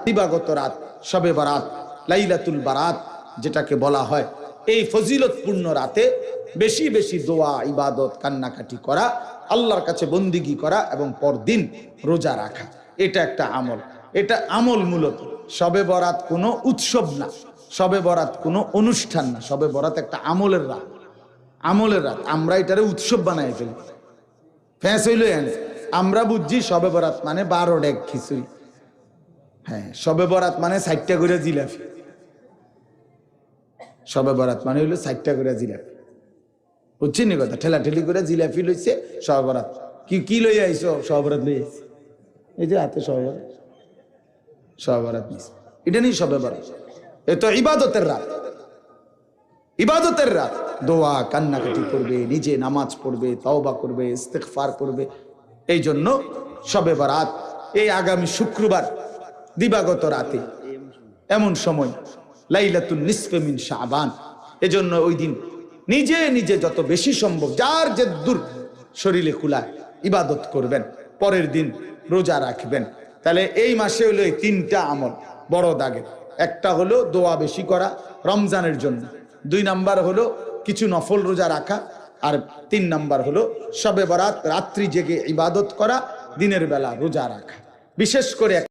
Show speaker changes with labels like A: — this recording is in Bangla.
A: দিবাগত রাত, শবে বারাত, লাইলাতুল বারাত যেটাকে বলা হয়, এই ফজিলতপূর্ণ রাতে বেশি বেশি দোয়া, ইবাদত, কান্নাকাটি করা, আল্লাহর কাছে বন্দিগি করা এবং পরদিন রোজা রাখা, এটা একটা আমল। এটা আমল মূলত। শবে বরাত কোনো উৎসব না, শবে বরাত কোনো অনুষ্ঠান না, শবে বরাত একটা আমলের রাত। আমলের রাত। আমরা এটারে উৎসব বানাই ফেলি। ফ্যাঁস হইল আমরা বুঝছি শবে বরাত মানে 12 ডেক খিচুড়ি। হ্যাঁ, শবে বরাত মানে 60টা করে জিলাপি। শবে বরাত মানে হইলো 60টা করে জিলাপি। বুঝছেন নি কথা? ঠেলাঠেলি করে জিলাপি লইছে শবে বরাত। কি লই আইছো? শবে বরাত লই আইছি। এই যে হাতে শবে বরাত, শবে বরাত নিস, এটা নেই শবে বরাত। এ তো ইবাদতের রাত, ইবাদতের রাত। দোয়া, কান্নাকাটি করবে, নিজে নামাজ পড়বে, তওবা করবে, ইস্তেগফার করবে। এই জন্য শবে বরাত এই আগামী শুক্রবার দিবাগত রাতে, এমন সময় লাইলাতুন নিসফে মিন শাবান। এজন্য ওই দিন নিজে নিজে যত বেশি সম্ভব যার যে দূর শরীরে খুলায় ইবাদত করবেন, পরের দিন রোজা রাখবেন। তাহলে এই মাসে হলো এই 3টা আমল বড় দাগে। একটা হলো দোয়া বেশি করা রমজানের জন্য, 2 নাম্বার হলো কিছু নফল রোজা রাখা, আর 3 নাম্বার হলো শবে বরাত রাত্রি জেগে ইবাদত করা, দিনের বেলা রোজা রাখা। বিশেষ করে